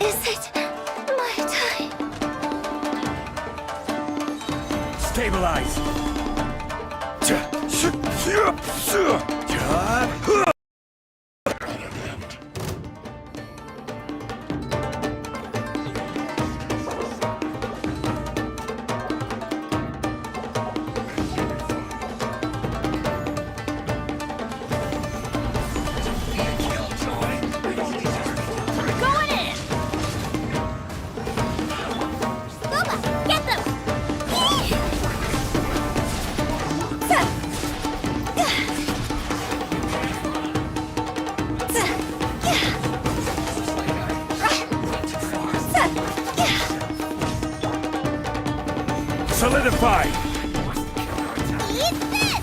Speaker 4: Is it my time?
Speaker 6: Stabilize!
Speaker 2: Going in! Boba, get them!
Speaker 6: Solidify!
Speaker 2: Eat this!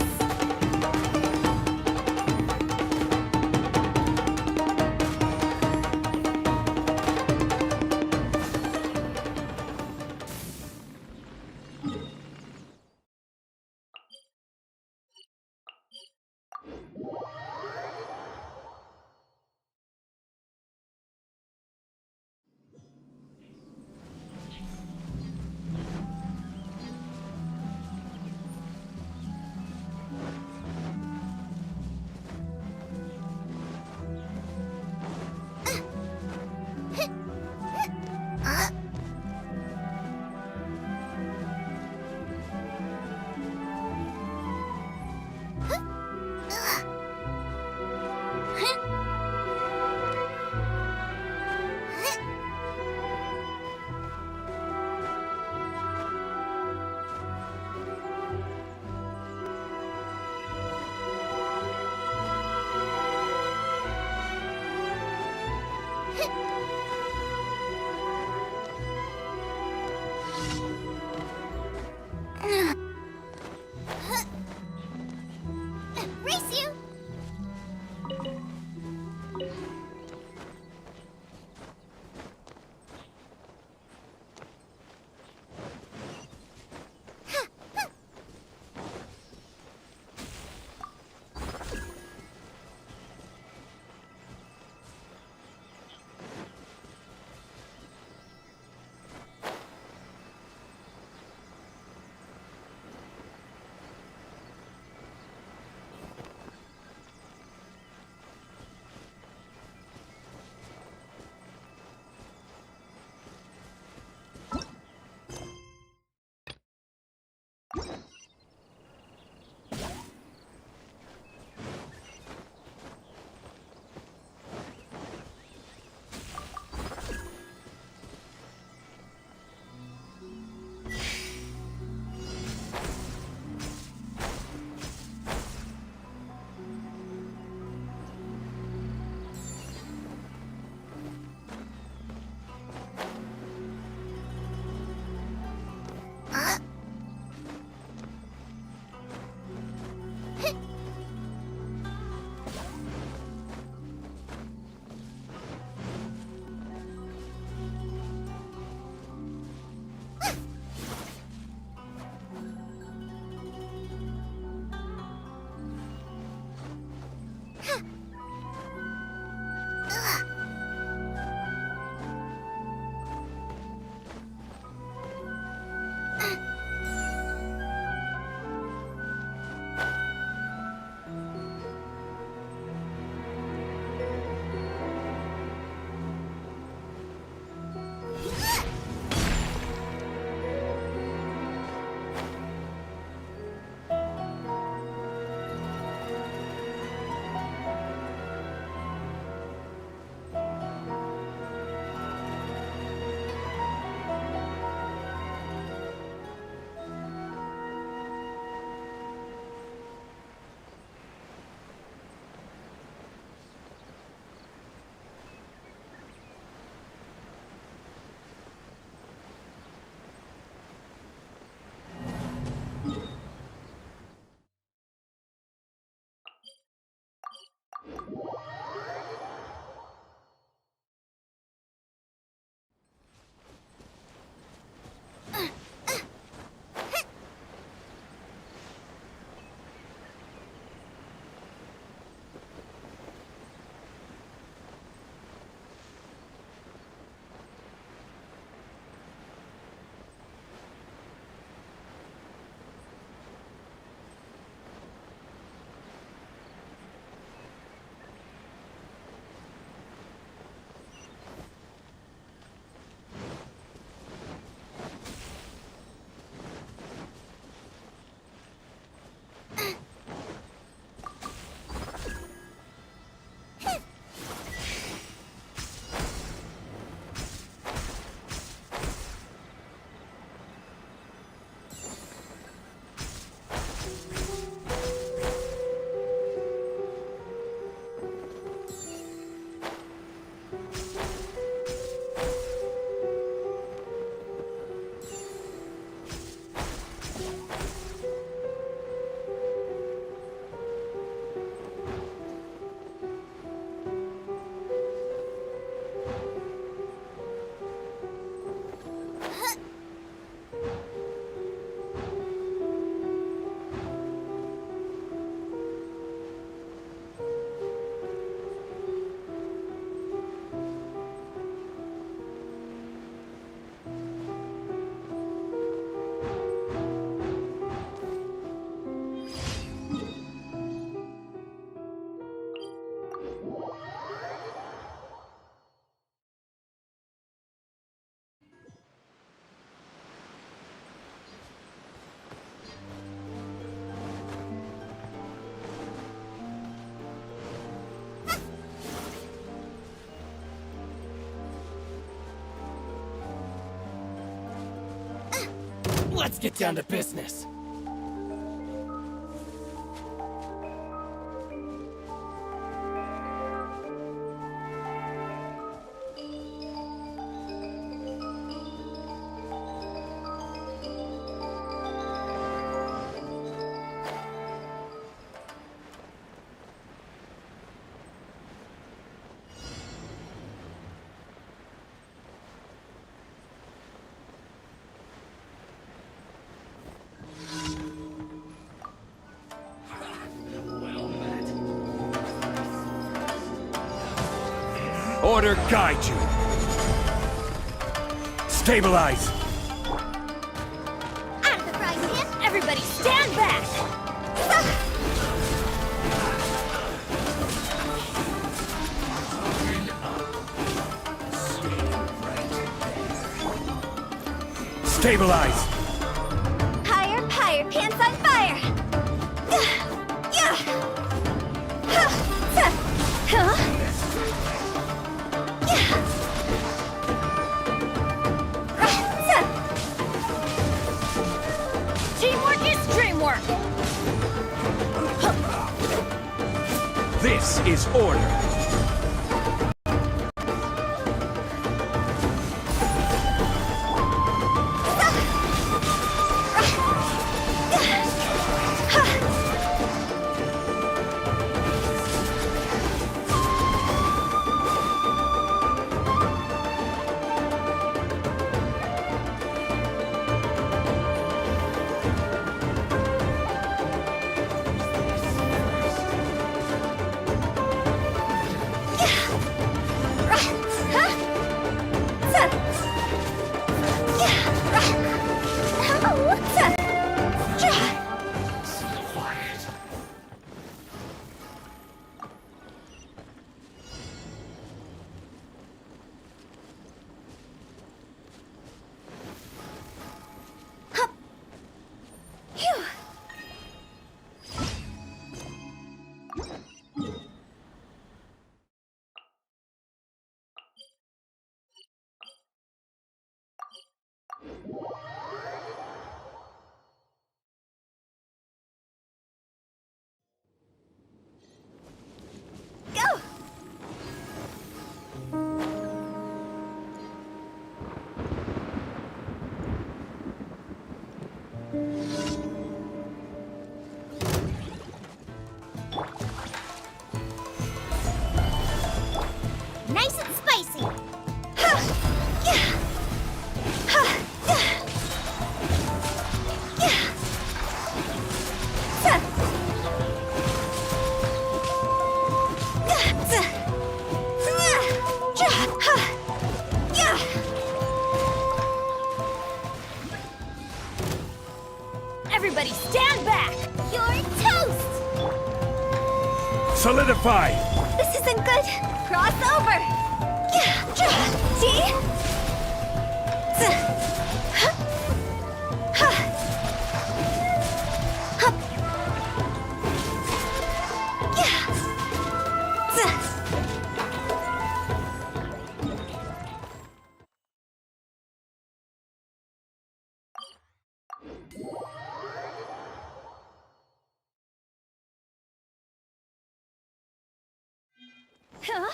Speaker 12: Let's get down to business.
Speaker 6: Order guide you. Stabilize.
Speaker 2: Out of the frying pan!
Speaker 5: Everybody stand back!
Speaker 6: Stabilize.
Speaker 5: Higher, higher, pants on fire! Yeah! Huh?
Speaker 9: Teamwork is dreamwork!
Speaker 6: This is order.
Speaker 2: Nice and spicy!
Speaker 5: Everybody stand back!
Speaker 2: You're toast!
Speaker 6: Solidify.
Speaker 5: This isn't good! Cross over! See? Huh?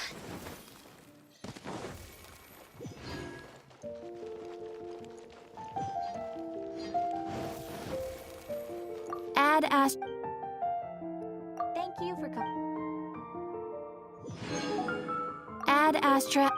Speaker 4: Add Ast.
Speaker 5: Thank you for coming.
Speaker 4: Add Astra.